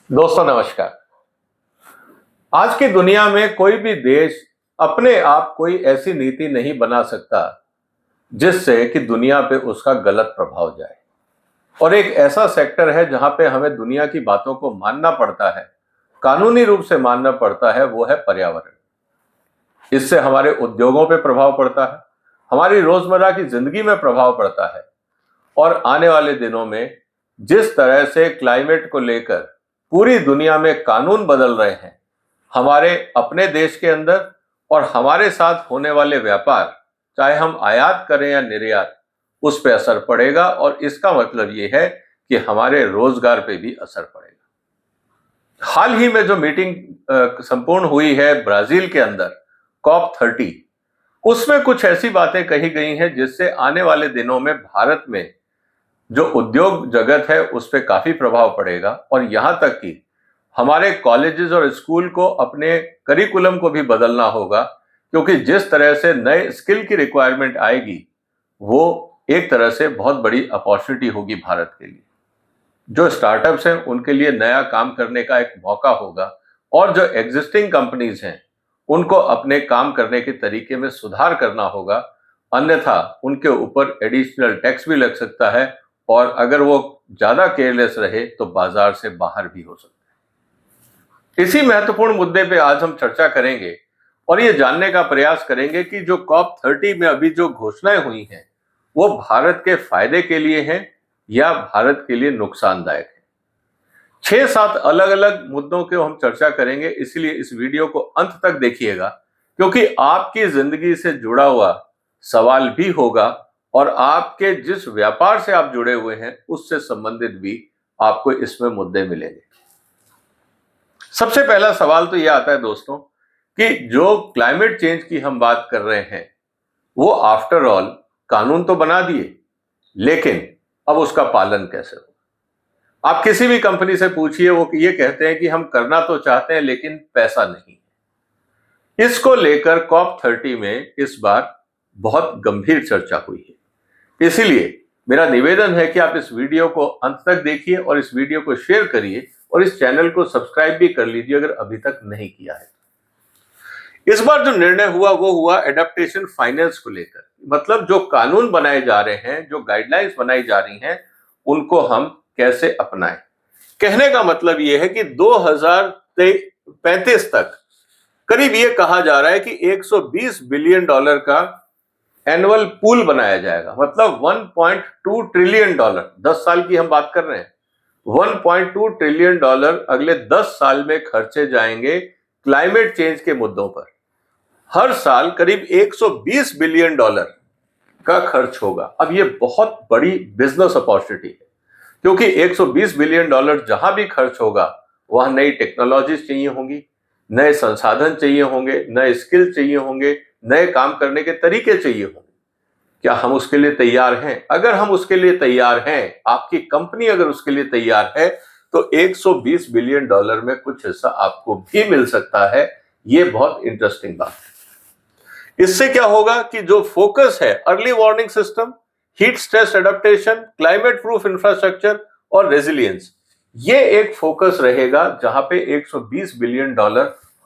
दोस्तों नमस्कार। आज की दुनिया में कोई भी देश अपने आप कोई ऐसी नीति नहीं बना सकता जिससे कि दुनिया पे उसका गलत प्रभाव जाए। और एक ऐसा सेक्टर है जहां पे हमें दुनिया की बातों को मानना पड़ता है, कानूनी रूप से मानना पड़ता है, वो है पर्यावरण। इससे हमारे उद्योगों पे प्रभाव पड़ता है, हमारी रोजमर्रा की जिंदगी में प्रभाव पड़ता है। और आने वाले दिनों में जिस तरह से क्लाइमेट को लेकर पूरी दुनिया में कानून बदल रहे हैं, हमारे अपने देश के अंदर और हमारे साथ होने वाले व्यापार, चाहे हम आयात करें या निर्यात, उस पर असर पड़ेगा। और इसका मतलब ये है कि हमारे रोजगार पे भी असर पड़ेगा। हाल ही में जो मीटिंग संपूर्ण हुई है ब्राजील के अंदर, COP30, उसमें कुछ ऐसी बातें कही गई हैं जिससे आने वाले दिनों में भारत में जो उद्योग जगत है उस पर काफी प्रभाव पड़ेगा। और यहां तक कि हमारे कॉलेजेस और स्कूल को अपने करिकुलम को भी बदलना होगा, क्योंकि जिस तरह से नए स्किल की रिक्वायरमेंट आएगी वो एक तरह से बहुत बड़ी अपॉर्चुनिटी होगी भारत के लिए। जो स्टार्टअप्स हैं उनके लिए नया काम करने का एक मौका होगा, और जो एग्जिस्टिंग कंपनीज हैं उनको अपने काम करने के तरीके में सुधार करना होगा, अन्यथा उनके ऊपर एडिशनल टैक्स भी लग सकता है, और अगर वो ज्यादा केयरलेस रहे तो बाजार से बाहर भी हो सकता है। इसी महत्वपूर्ण मुद्दे पे आज हम चर्चा करेंगे और ये जानने का प्रयास करेंगे कि जो COP30 में अभी जो घोषणाएं हुई हैं वो भारत के फायदे के लिए हैं या भारत के लिए नुकसानदायक है। 6-7 अलग अलग मुद्दों के हम चर्चा करेंगे, इसलिए इस वीडियो को अंत तक देखिएगा, क्योंकि आपकी जिंदगी से जुड़ा हुआ सवाल भी होगा और आपके जिस व्यापार से आप जुड़े हुए हैं उससे संबंधित भी आपको इसमें मुद्दे मिलेंगे। सबसे पहला सवाल तो यह आता है दोस्तों कि जो क्लाइमेट चेंज की हम बात कर रहे हैं वो आफ्टर ऑल कानून तो बना दिए, लेकिन अब उसका पालन कैसे हो? आप किसी भी कंपनी से पूछिए, वो ये कहते हैं कि हम करना तो चाहते हैं लेकिन पैसा नहीं है। इसको लेकर COP30 में इस बार बहुत गंभीर चर्चा हुई है। इसीलिए मेरा निवेदन है कि आप इस वीडियो को अंत तक देखिए और इस वीडियो को शेयर करिए और इस चैनल को सब्सक्राइब भी कर लीजिए अगर अभी तक नहीं किया है। इस बार जो निर्णय हुआ वो हुआ एडेप्टेशन फाइनेंस को लेकर, मतलब जो कानून बनाए जा रहे हैं, जो गाइडलाइंस बनाई जा रही हैं, उनको हम कैसे अपनाएं। कहने का मतलब यह है कि 2035 तक करीब ये कहा जा रहा है कि $120 बिलियन का एनुअल पूल बनाया जाएगा, मतलब $1.2 ट्रिलियन। 10 साल की हम बात कर रहे हैं। $1.2 ट्रिलियन अगले 10 साल में खर्चे जाएंगे क्लाइमेट चेंज के मुद्दों पर। हर साल करीब $120 बिलियन का खर्च होगा। अब ये बहुत बड़ी बिजनेस अपॉर्चुनिटी है, क्योंकि $120 बिलियन जहां भी खर्च होगा वहां नई टेक्नोलॉजीज चाहिए होंगी, नए संसाधन चाहिए होंगे, नए स्किल चाहिए होंगे, नए काम करने के तरीके चाहिए होंगे। क्या हम उसके लिए तैयार हैं? अगर हम उसके लिए तैयार हैं, आपकी कंपनी अगर उसके लिए तैयार है, तो $120 बिलियन में कुछ हिस्सा आपको भी मिल सकता है। ये बहुत इंटरेस्टिंग बात है। इससे क्या होगा कि जो फोकस है early warning system, heat stress adaptation, climate proof infrastructure और रेजिलियंस, ये एक फोकस रहेगा जहां पे $120 बिलियन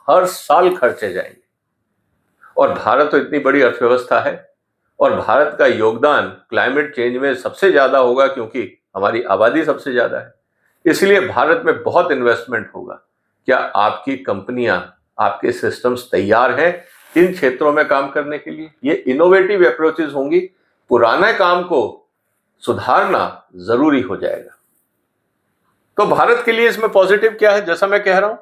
हर साल खर्चे जाएंगे। और भारत तो इतनी बड़ी अर्थव्यवस्था है और भारत का योगदान क्लाइमेट चेंज में सबसे ज्यादा होगा, क्योंकि हमारी आबादी सबसे ज्यादा है। इसलिए भारत में बहुत इन्वेस्टमेंट होगा। क्या आपकी कंपनियां, आपके सिस्टम्स तैयार हैं इन क्षेत्रों में काम करने के लिए? ये इनोवेटिव अप्रोचेस होंगी। पुराने काम को सुधारना जरूरी हो जाएगा। तो भारत के लिए इसमें पॉजिटिव क्या है? जैसा मैं कह रहा हूं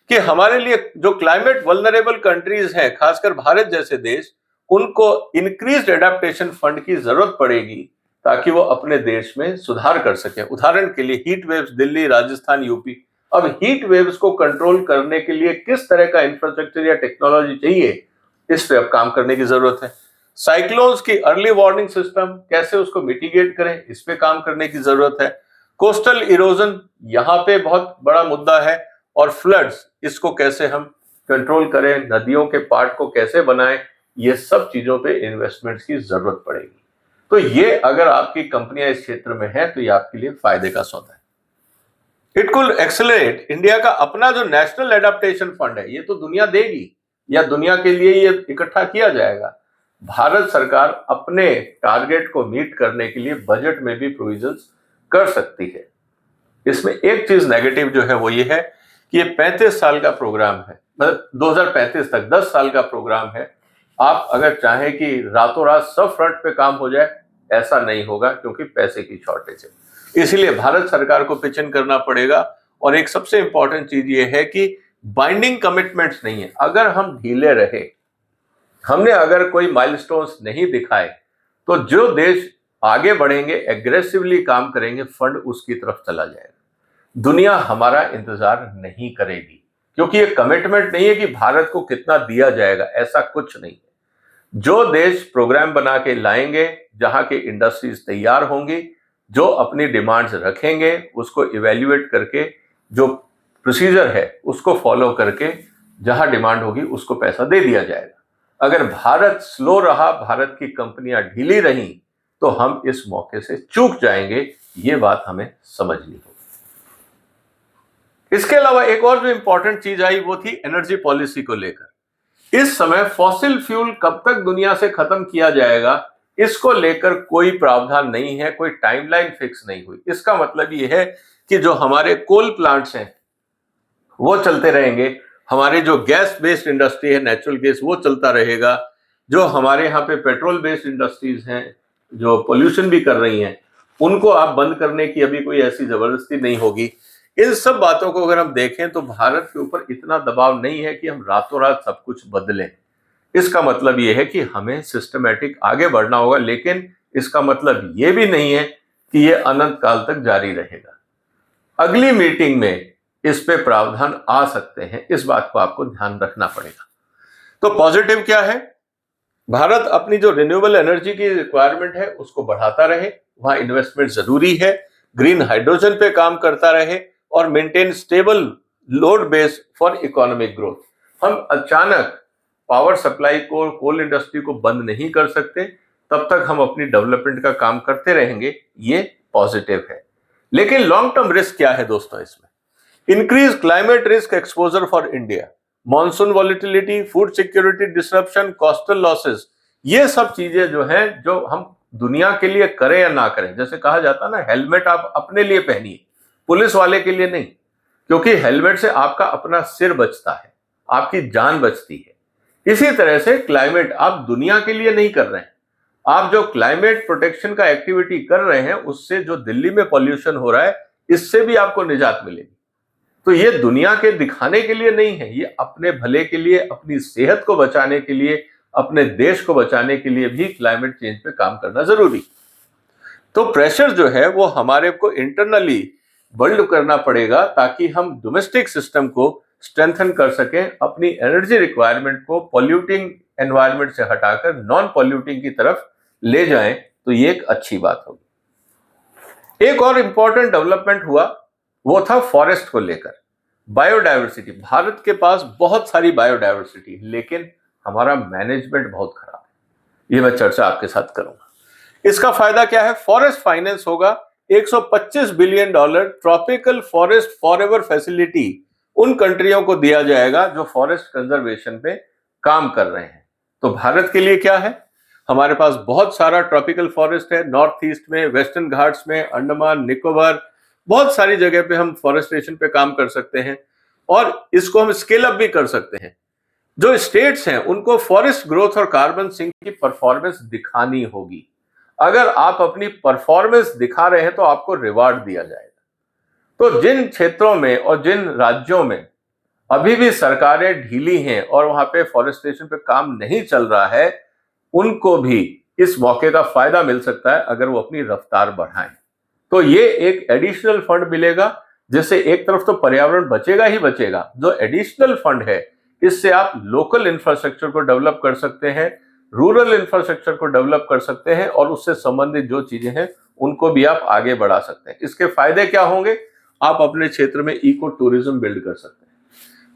कि हमारे लिए जो क्लाइमेट वल्नरेबल कंट्रीज हैं, खासकर भारत जैसे देश, उनको इंक्रीज्ड एडेप्टेशन फंड की जरूरत पड़ेगी ताकि वो अपने देश में सुधार कर सकें। उदाहरण के लिए heat waves, Delhi, Rajasthan, UP. अब हीट वेव्स को कंट्रोल करने के लिए किस तरह का इंफ्रास्ट्रक्चर या टेक्नोलॉजी चाहिए, इस पे अब काम करने की जरूरत है। साइक्लोन्स की अर्ली वार्निंग सिस्टम, कैसे उसको मिटिगेट करें, इस पे काम करने की जरूरत है। कोस्टल इरोजन यहां पे बहुत बड़ा मुद्दा है, और फ्लड्स, इसको कैसे हम कंट्रोल करें, नदियों के पार्ट को कैसे बनाएं, ये सब चीजों पे इन्वेस्टमेंट्स की जरूरत पड़ेगी। तो ये अगर आपकी कंपनियां इस क्षेत्र में है तो ये आपके लिए फायदे का सौदा है। इट कुल एक्सेलरेट इंडिया का अपना जो नेशनल एडाप्टेशन फंड है, ये तो दुनिया देगी या दुनिया के लिए ये इकट्ठा किया जाएगा। भारत सरकार अपने टारगेट को मीट करने के लिए बजट में भी प्रोविजंस कर सकती है। इसमें एक चीज नेगेटिव जो है वो ये है कि ये 35 साल का प्रोग्राम है, मतलब 2035 तक 10 साल का प्रोग्राम है। आप अगर चाहें कि रातों रात सब फ्रंट पे काम हो जाए, ऐसा नहीं होगा, क्योंकि पैसे की शॉर्टेज है। इसीलिए भारत सरकार को पिच इन करना पड़ेगा। और एक सबसे इंपॉर्टेंट चीज ये है कि बाइंडिंग कमिटमेंट्स नहीं है। अगर हम ढीले रहे, हमने अगर कोई माइलस्टोन्स नहीं दिखाए, तो जो देश आगे बढ़ेंगे, एग्रेसिवली काम करेंगे, फंड उसकी तरफ चला जाएगा। दुनिया हमारा इंतजार नहीं करेगी, क्योंकि ये कमिटमेंट नहीं है कि भारत को कितना दिया जाएगा, ऐसा कुछ नहीं है। जो देश प्रोग्राम बना के लाएंगे, जहां के इंडस्ट्रीज तैयार होंगी, जो अपनी डिमांड्स रखेंगे, उसको इवेल्युएट करके, जो प्रोसीजर है उसको फॉलो करके, जहां डिमांड होगी उसको पैसा दे दिया जाएगा। अगर भारत स्लो रहा, भारत की कंपनियां ढीली रहीं, तो हम इस मौके से चूक जाएंगे। ये बात हमें समझनी होगी। इसके अलावा एक और जो इंपॉर्टेंट चीज आई वो थी एनर्जी पॉलिसी को लेकर। इस समय फॉसिल फ्यूल कब तक दुनिया से खत्म किया जाएगा, इसको लेकर कोई प्रावधान नहीं है, कोई टाइमलाइन फिक्स नहीं हुई। इसका मतलब ये है कि जो हमारे कोल प्लांट्स हैं वो चलते रहेंगे, हमारे जो गैस बेस्ड इंडस्ट्री है, नेचुरल गैस, वो चलता रहेगा। जो हमारे यहाँ पे पेट्रोल बेस्ड इंडस्ट्रीज हैं, जो पोल्यूशन भी कर रही हैं, उनको आप बंद करने की अभी कोई ऐसी जबरदस्ती नहीं होगी। इन सब बातों को अगर हम देखें तो भारत के ऊपर इतना दबाव नहीं है कि हम रातों रात सब कुछ बदलें। इसका मतलब ये है कि हमें सिस्टमैटिक आगे बढ़ना होगा, लेकिन इसका मतलब ये भी नहीं है कि ये अनंत काल तक जारी रहेगा। अगली मीटिंग में इस पे प्रावधान आ सकते हैं, इस बात को आपको ध्यान रखना पड़ेगा। तो पॉजिटिव क्या है? भारत अपनी जो रिन्यूएबल एनर्जी की रिक्वायरमेंट है उसको बढ़ाता रहे, वहां इन्वेस्टमेंट जरूरी है, ग्रीन हाइड्रोजन पे काम करता रहे और maintain stable load base for economic growth. हम अचानक पावर सप्लाई को, कोल इंडस्ट्री को बंद नहीं कर सकते, तब तक हम अपनी डेवलपमेंट का काम करते रहेंगे, ये पॉजिटिव है। लेकिन लॉन्ग टर्म रिस्क क्या है दोस्तों इसमें? Increase climate risk exposure for India, monsoon volatility, food security disruption, coastal losses, ये सब चीजें जो हैं, जो हम दुनिया के लिए करें या ना करें, जैसे कहा जाता है ना, हेलमेट आप अपने लिए पहनिए, पुलिस वाले के लिए नहीं, क्योंकि हेलमेट से आपका अपना सिर बचता है, आपकी जान बचती है। इसी तरह से क्लाइमेट आप दुनिया के लिए नहीं कर रहे हैं, आप जो क्लाइमेट प्रोटेक्शन का एक्टिविटी कर रहे हैं, उससे जो दिल्ली में पॉल्यूशन हो रहा है, इससे भी आपको निजात मिलेगी। तो ये दुनिया के दिखाने के लिए नहीं है, ये अपने भले के लिए, अपनी सेहत को बचाने के लिए, अपने देश को बचाने के लिए भी क्लाइमेट चेंज पे काम करना जरूरी। तो प्रेशर जो है वो हमारे को इंटरनली बिल्ड करना पड़ेगा, ताकि हम डोमेस्टिक सिस्टम को स्ट्रेंथन कर सकें, अपनी एनर्जी रिक्वायरमेंट को पॉल्यूटिंग एनवायरनमेंट से हटाकर नॉन पॉल्यूटिंग की तरफ ले जाएं, तो ये एक अच्छी बात होगी। एक और इंपॉर्टेंट डेवलपमेंट हुआ, वो था फॉरेस्ट को लेकर, बायोडायवर्सिटी। भारत के पास बहुत सारी बायोडायवर्सिटी, लेकिन हमारा मैनेजमेंट बहुत खराब है। ये मैं चर्चा आपके साथ करूंगा। इसका फायदा क्या है? फॉरेस्ट फाइनेंस होगा, $125 billion tropical forest forever facility उन कंट्रियों को दिया जाएगा जो फॉरेस्ट कंजर्वेशन पे काम कर रहे हैं। तो भारत के लिए क्या है? हमारे पास बहुत सारा ट्रॉपिकल फॉरेस्ट है, नॉर्थ ईस्ट में, वेस्टर्न घाट्स में, अंडमान निकोबार, बहुत सारी जगह पे हम फॉरेस्टेशन पे काम कर सकते हैं और इसको हम स्केल अप भी कर सकते हैं। जो स्टेट्स हैं उनको फॉरेस्ट ग्रोथ और कार्बन सिंक की परफॉर्मेंस दिखानी होगी। अगर आप अपनी परफॉर्मेंस दिखा रहे हैं तो आपको रिवार्ड दिया जाएगा। तो जिन क्षेत्रों में और जिन राज्यों में अभी भी सरकारें ढीली हैं और वहां पे फॉरेस्टेशन पे काम नहीं चल रहा है, उनको भी इस मौके का फायदा मिल सकता है अगर वो अपनी रफ्तार बढ़ाएं। तो ये एक एडिशनल फंड मिलेगा, जिससे एक तरफ तो पर्यावरण बचेगा ही बचेगा, जो एडिशनल फंड है इससे आप लोकल इंफ्रास्ट्रक्चर को डेवलप कर सकते हैं, रूरल इंफ्रास्ट्रक्चर को डेवलप कर सकते हैं और उससे संबंधित जो चीजें हैं उनको भी आप आगे बढ़ा सकते हैं। इसके फायदे क्या होंगे? आप अपने क्षेत्र में इको टूरिज्म बिल्ड कर सकते हैं,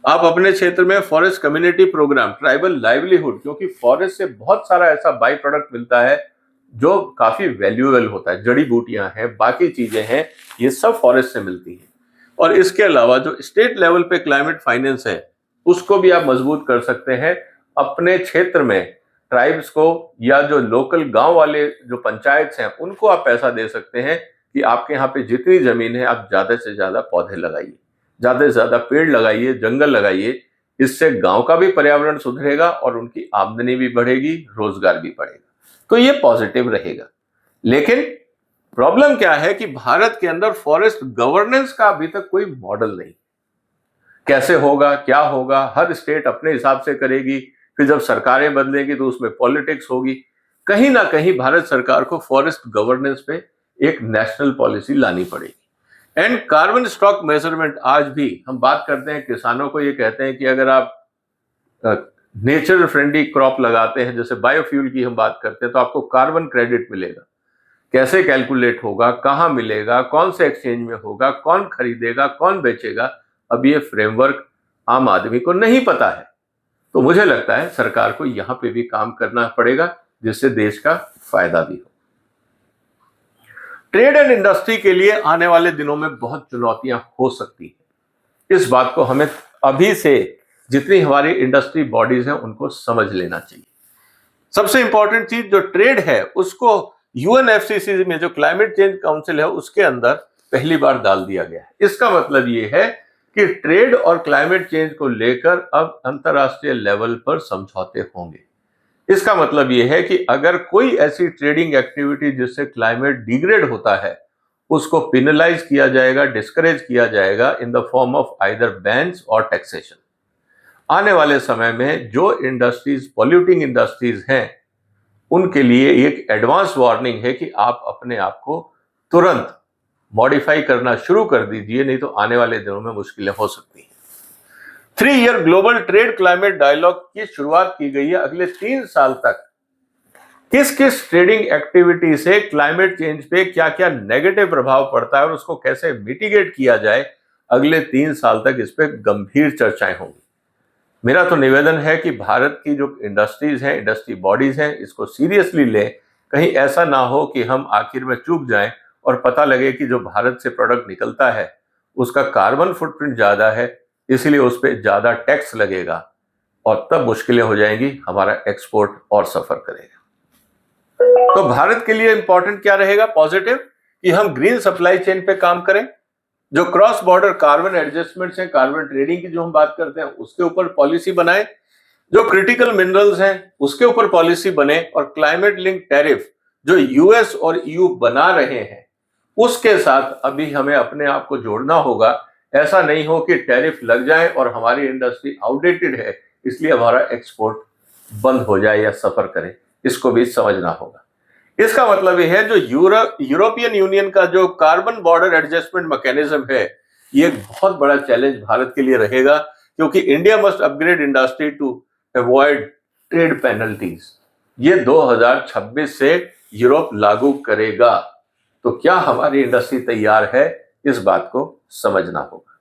आप अपने क्षेत्र में forest community programme, tribal livelihood, क्योंकि फॉरेस्ट से बहुत सारा ऐसा बाई प्रोडक्ट मिलता है जो काफी वैल्यूएबल होता है, जड़ी बूटियां हैं, बाकी चीजें हैं, ये सब फॉरेस्ट से मिलती हैं। और इसके अलावा जो स्टेट लेवल पे क्लाइमेट फाइनेंस है उसको भी आप मजबूत कर सकते हैं। अपने क्षेत्र में ट्राइब्स को या जो लोकल गांव वाले जो पंचायत हैं उनको आप पैसा दे सकते हैं कि आपके यहाँ पे जितनी जमीन है आप ज्यादा से ज्यादा पौधे लगाइए, ज्यादा से ज्यादा पेड़ लगाइए, जंगल लगाइए। इससे गांव का भी पर्यावरण सुधरेगा और उनकी आमदनी भी बढ़ेगी, रोजगार भी बढ़ेगा। तो ये पॉजिटिव रहेगा। लेकिन प्रॉब्लम क्या है कि भारत के अंदर फॉरेस्ट गवर्नेंस का अभी तक कोई मॉडल नहीं। कैसे होगा, क्या होगा, हर स्टेट अपने हिसाब से करेगी, फिर जब सरकारें बदलेंगी तो उसमें पॉलिटिक्स होगी। कहीं ना कहीं भारत सरकार को फॉरेस्ट गवर्नेंस पे एक नेशनल पॉलिसी लानी पड़ेगी। एंड कार्बन स्टॉक मेजरमेंट, आज भी हम बात करते हैं, किसानों को ये कहते हैं कि अगर आप नेचर फ्रेंडली क्रॉप लगाते हैं, जैसे बायोफ्यूल की हम बात करते हैं, तो आपको कार्बन क्रेडिट मिलेगा। कैसे कैलकुलेट होगा, कहां मिलेगा, कौन से एक्सचेंज में होगा, कौन खरीदेगा, कौन बेचेगा, अब ये फ्रेमवर्क आम आदमी को नहीं पता है। तो मुझे लगता है सरकार को यहां पे भी काम करना पड़ेगा जिससे देश का फायदा भी हो। ट्रेड एंड इंडस्ट्री के लिए आने वाले दिनों में बहुत चुनौतियां हो सकती हैं। इस बात को हमें अभी से जितनी हमारी इंडस्ट्री बॉडीज हैं उनको समझ लेना चाहिए। सबसे इंपॉर्टेंट चीज जो ट्रेड है उसको यूएनएफसीसी में जो क्लाइमेट चेंज काउंसिल है उसके अंदर पहली बार डाल दिया गया है। इसका मतलब ये है कि ट्रेड और क्लाइमेट चेंज को लेकर अब अंतरराष्ट्रीय लेवल पर समझौते होंगे। इसका मतलब यह है कि अगर कोई ऐसी ट्रेडिंग एक्टिविटी जिससे क्लाइमेट डिग्रेड होता है उसको पिनलाइज किया जाएगा, डिस्करेज किया जाएगा in the form of either bans और टैक्सेशन। आने वाले समय में जो इंडस्ट्रीज पॉल्यूटिंग इंडस्ट्रीज हैं उनके लिए एक एडवांस वार्निंग है कि आप अपने आप को तुरंत मॉडिफाई करना शुरू कर दीजिए, नहीं तो आने वाले दिनों में मुश्किलें हो सकती हैं। 3 year global trade climate dialogue की शुरुआत की गई है। अगले 3 साल तक किस किस ट्रेडिंग एक्टिविटी से क्लाइमेट चेंज पे क्या क्या नेगेटिव प्रभाव पड़ता है और उसको कैसे मिटिगेट किया जाए, अगले 3 साल तक इस पे गंभीर चर्चाएं होंगी। मेरा तो निवेदन है कि भारत की जो इंडस्ट्रीज हैं, इंडस्ट्री बॉडीज हैं, इसको सीरियसली लें। कहीं ऐसा ना हो कि हम आखिर में चूक जाएं और पता लगे कि जो भारत से प्रोडक्ट निकलता है उसका कार्बन फुटप्रिंट ज्यादा है, इसलिए उस पर ज्यादा टैक्स लगेगा और तब मुश्किलें हो जाएंगी, हमारा एक्सपोर्ट और सफर करेगा। तो भारत के लिए इंपॉर्टेंट क्या रहेगा पॉजिटिव, कि हम ग्रीन सप्लाई चेन पे काम करें। जो क्रॉस बॉर्डर कार्बन एडजस्टमेंट्स हैं, कार्बन ट्रेडिंग की जो हम बात करते हैं उसके ऊपर पॉलिसी बनाए। जो क्रिटिकल मिनरल्स हैं उसके ऊपर पॉलिसी बने और क्लाइमेट लिंक टैरिफ जो यूएस और ईयू बना रहे हैं उसके साथ अभी हमें अपने आप को जोड़ना होगा। ऐसा नहीं हो कि टैरिफ लग जाए और हमारी इंडस्ट्री आउटडेटेड है इसलिए हमारा एक्सपोर्ट बंद हो जाए या सफर करे, इसको भी समझना होगा। इसका मतलब यह है जो यूरोपियन यूनियन का जो कार्बन बॉर्डर एडजस्टमेंट मैकेनिज्म है ये एक बहुत बड़ा चैलेंज भारत के लिए रहेगा, क्योंकि India must upgrade industry to avoid trade penalties. ये 2026 से यूरोप लागू करेगा। तो क्या हमारी इंडस्ट्री तैयार है, इस बात को समझना होगा।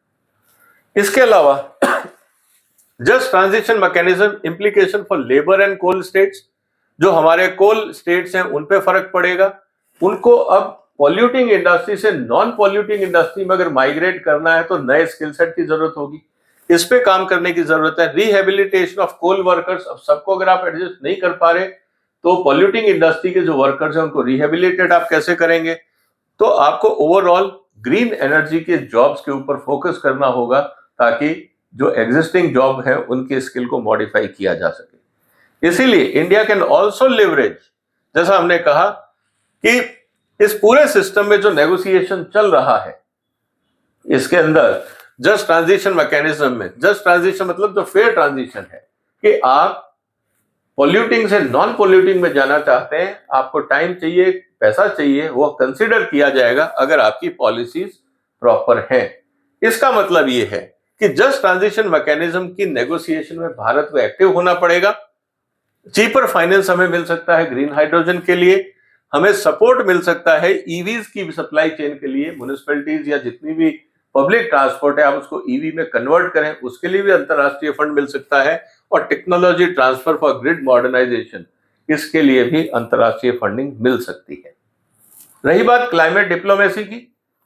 इसके अलावा just transition mechanism implication for labour and coal states, जो हमारे कोल स्टेट्स हैं उन पे फर्क पड़ेगा। उनको अब पॉल्यूटिंग इंडस्ट्री से नॉन पॉल्यूटिंग इंडस्ट्री में अगर माइग्रेट करना है तो नए स्किल सेट की जरूरत होगी, इस पे काम करने की जरूरत है। रिहेबिलिटेशन ऑफ कोल वर्कर्स, अब सबको अगर आप एडजस्ट नहीं कर पा रहे तो पॉल्यूटिंग इंडस्ट्री के जो वर्कर्स हैं उनको रिहेबिलिटेट आप कैसे करेंगे। तो आपको ओवरऑल ग्रीन एनर्जी के जॉब्स के ऊपर फोकस करना होगा ताकि जो एग्जिस्टिंग जॉब है उनके स्किल को मॉडिफाई किया जा सके। इसीलिए इंडिया कैन ऑल्सो लिवरेज, जैसा हमने कहा कि इस पूरे सिस्टम में जो नेगोशिएशन चल रहा है इसके अंदर जस्ट ट्रांजिशन मैकेनिज्म में, जस्ट ट्रांजिशन मतलब जो फेयर ट्रांजिशन है कि आप पॉल्यूटिंग से नॉन पॉल्यूटिंग में जाना चाहते हैं, आपको टाइम चाहिए, पैसा चाहिए, वो कंसिडर किया जाएगा अगर आपकी पॉलिसीज प्रॉपर हैं। इसका मतलब ये है कि जस्ट ट्रांजिशन मैकेनिज्म की नेगोशिएशन में भारत को एक्टिव होना पड़ेगा। चीपर फाइनेंस हमें मिल सकता है ग्रीन हाइड्रोजन के लिए, हमें सपोर्ट मिल सकता है ईवीज की सप्लाई चेन के लिए। म्युनिसिपैलिटीज या जितनी भी पब्लिक ट्रांसपोर्ट है आप उसको ईवी में कन्वर्ट करें, उसके लिए भी अंतरराष्ट्रीय फंड मिल सकता है। और technology transfer for grid modernisation, इसके लिए भी अंतरराष्ट्रीय फंडिंग मिल सकती है। रही बात क्लाइमेट डिप्लोमेसी की,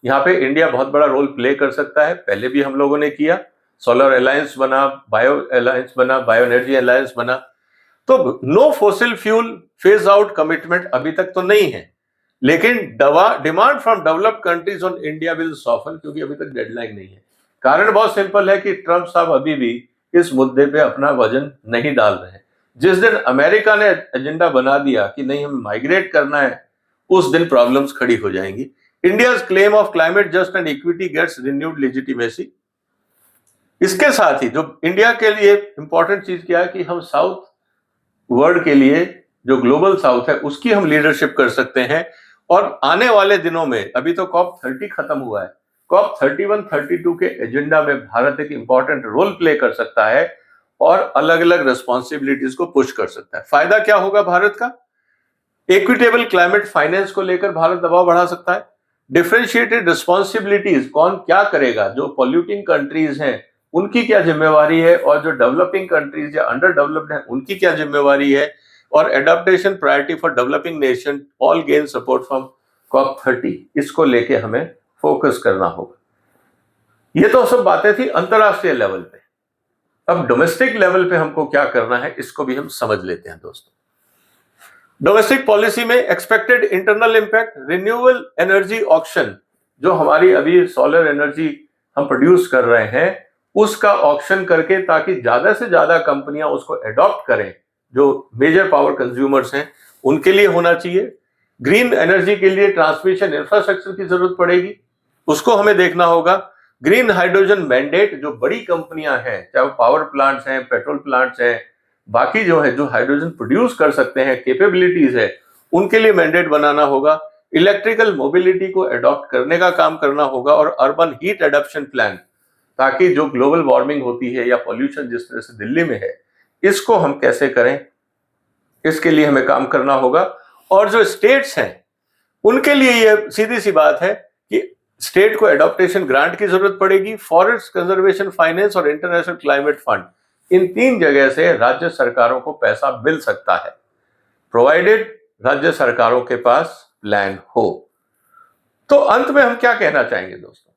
यहाँ पे इंडिया बहुत बड़ा रोल प्ले कर सकता है, पहले भी हम लोगों ने किया। सोलर अलायंस बना, बायो अलायंस बना, बायो एनर्जी अलायंस बना। तो no fossil fuel phase out commitment अभी तक तो नहीं है, लेकिन demand from developed countries on India will soften, क्योंकि अभी तक डेडलाइन नहीं है। कारण बहुत सिंपल है कि ट्रंप साहब अभी भी इस मुद्दे पे अपना वजन नहीं डाल रहे हैं। जिस दिन अमेरिका ने एजेंडा बना दिया कि नहीं हमें माइग्रेट करना है, उस दिन प्रॉब्लम्स खड़ी हो जाएंगी। India's claim of climate just and equity gets renewed legitimacy. इसके साथ ही जो इंडिया के लिए इंपॉर्टेंट चीज क्या है कि हम साउथ वर्ल्ड के लिए, जो ग्लोबल साउथ है, उसकी हम लीडरशिप कर सकते हैं। और आने वाले दिनों में, अभी तो COP30 खत्म हुआ है, COP31, 32 के एजेंडा में भारत एक इंपॉर्टेंट रोल प्ले कर सकता है और अलग अलग रिस्पॉन्सिबिलिटीज को पुश कर सकता है। फायदा क्या होगा भारत का? इक्विटेबल क्लाइमेट फाइनेंस को लेकर भारत दबाव बढ़ा सकता है। डिफरेंशिएटेड रिस्पॉन्सिबिलिटीज कौन क्या करेगा, जो पॉल्यूटिंग कंट्रीज हैं उनकी क्या जिम्मेवारी है, और जो डेवलपिंग कंट्रीज या अंडर डेवलप्ड हैं उनकी क्या जिम्मेवारी है, और adaptation priority for developing nation all gain support from COP30, इसको लेके हमें फोकस करना होगा। ये तो सब बातें थी अंतरराष्ट्रीय लेवल पे। अब डोमेस्टिक लेवल पे हमको क्या करना है, इसको भी हम समझ लेते हैं दोस्तों। डोमेस्टिक पॉलिसी में expected internal impact, renewable energy auction, जो हमारी अभी सोलर एनर्जी हम प्रोड्यूस कर रहे हैं उसका ऑक्शन करके, ताकि ज्यादा से ज्यादा कंपनियां उसको एडॉप्ट करें, जो मेजर पावर कंज्यूमर्स हैं उनके लिए होना चाहिए। ग्रीन एनर्जी के लिए ट्रांसमिशन इंफ्रास्ट्रक्चर की जरूरत पड़ेगी, उसको हमें देखना होगा। ग्रीन हाइड्रोजन मैंडेट, जो बड़ी कंपनियां हैं, चाहे वो पावर प्लांट्स हैं, पेट्रोल प्लांट्स हैं, बाकी जो है जो हाइड्रोजन प्रोड्यूस कर सकते हैं, कैपेबिलिटीज है, उनके लिए मैंडेट बनाना होगा। इलेक्ट्रिकल मोबिलिटी को एडॉप्ट करने का काम करना होगा, और अर्बन हीट एडॉप्शन प्लान, ताकि जो ग्लोबल वार्मिंग होती है या पॉल्यूशन जिस तरह से दिल्ली में है, इसको हम कैसे करें, इसके लिए हमें काम करना होगा। और जो स्टेट्स हैं उनके लिए ये सीधी सी बात है कि स्टेट को एडॉप्टेशन ग्रांट की जरूरत पड़ेगी। फॉरेस्ट कंजर्वेशन फाइनेंस और इंटरनेशनल क्लाइमेट फंड, इन तीन जगह से राज्य सरकारों को पैसा मिल सकता है, प्रोवाइडेड राज्य सरकारों के पास प्लान हो। तो अंत में हम क्या कहना चाहेंगे दोस्तों,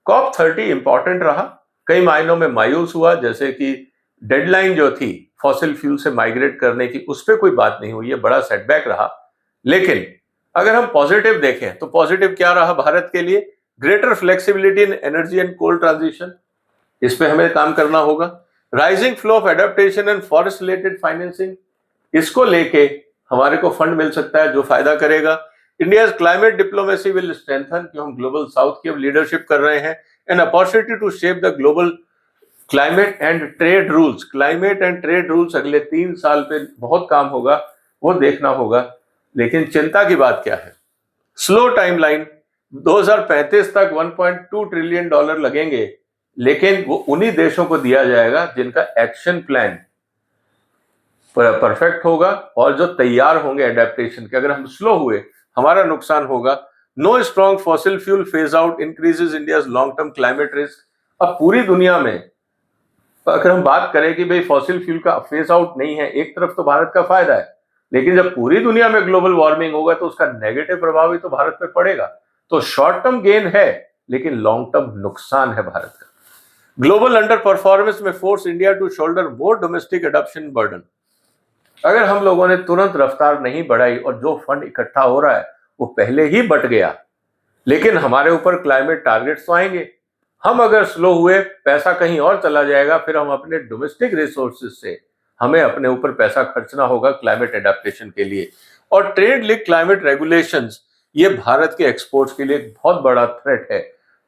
COP30 इंपॉर्टेंट रहा, कई मायनों में मायूस हुआ, जैसे कि डेडलाइन जो थी फॉसिल फ्यूल से माइग्रेट करने की, उस पर कोई बात नहीं हुई, ये बड़ा सेटबैक रहा। लेकिन अगर हम पॉजिटिव देखें तो पॉजिटिव क्या रहा भारत के लिए? Greater flexibility in energy and coal transition, इस पे हमें काम करना होगा। Rising flow of adaptation and forest related financing, इसको लेके हमारे को फंड मिल सकता है जो फायदा करेगा। India climate diplomacy will strengthen, कि हम ग्लोबल साउथ की अब लीडरशिप कर रहे हैं। An opportunity to shape the global climate and trade rules, climate and trade rules अगले 3 साल पे बहुत काम होगा, वो देखना होगा। लेकिन चिंता की बात क्या है? स्लो टाइमलाइन, 2035 तक $1.2 ट्रिलियन लगेंगे, लेकिन वो उन्हीं देशों को दिया जाएगा जिनका एक्शन प्लान परफेक्ट होगा और जो तैयार होंगे एडेप्टेशन के। अगर हम स्लो हुए, हमारा नुकसान होगा। No strong fossil fuel phase out increases India's long term climate risk. अब पूरी दुनिया में अगर हम बात करें कि भाई फॉसिल फ्यूल का फेज आउट नहीं है, एक तरफ तो भारत का फायदा है, लेकिन जब पूरी दुनिया में ग्लोबल वार्मिंग होगा तो उसका नेगेटिव प्रभाव भी तो भारत पे पड़ेगा। तो शॉर्ट टर्म गेन है, लेकिन लॉन्ग टर्म नुकसान है भारत का। ग्लोबल अंडर परफॉर्मेंस में force India to shoulder more domestic adoption burden. अगर हम लोगों ने तुरंत रफ्तार नहीं बढ़ाई और जो फंड इकट्ठा हो रहा है वो पहले ही बट गया, लेकिन हमारे ऊपर क्लाइमेट टारगेट्स तो आएंगे। हम अगर स्लो हुए, पैसा कहीं और चला जाएगा, फिर हम अपने डोमेस्टिक रिसोर्सेज से हमें अपने ऊपर पैसा खर्चना होगा क्लाइमेट एडेप्टेशन के लिए। और ट्रेड लिंक क्लाइमेट रेगुलेशंस, ये भारत के एक्सपोर्ट्स के लिए एक बहुत बड़ा थ्रेट है।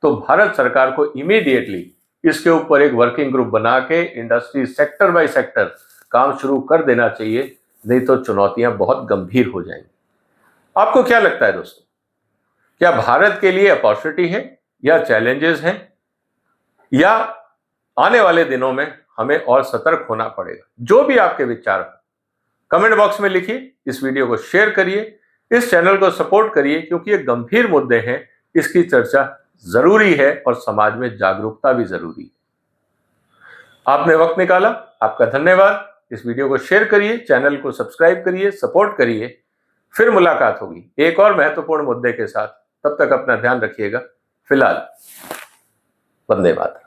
तो भारत सरकार को इमीडिएटली इसके ऊपर एक वर्किंग ग्रुप बना के इंडस्ट्री सेक्टर बाय सेक्टर काम शुरू कर देना चाहिए, नहीं तो चुनौतियां बहुत गंभीर हो जाएंगी। आपको क्या लगता है दोस्तों, क्या भारत के लिए अपॉर्चुनिटी है या चैलेंजेस हैं, या आने वाले दिनों में हमें और सतर्क होना पड़ेगा? जो भी आपके विचार हो कमेंट बॉक्स में लिखिए, इस वीडियो को शेयर करिए, इस चैनल को सपोर्ट करिए, क्योंकि ये गंभीर मुद्दे हैं, इसकी चर्चा जरूरी है और समाज में जागरूकता भी जरूरी है। आपने वक्त निकाला, आपका धन्यवाद। इस वीडियो को शेयर करिए, चैनल को सब्सक्राइब करिए, सपोर्ट करिए। फिर मुलाकात होगी एक और महत्वपूर्ण मुद्दे के साथ। तब तक अपना ध्यान रखिएगा। फिलहाल वंदे मातरम।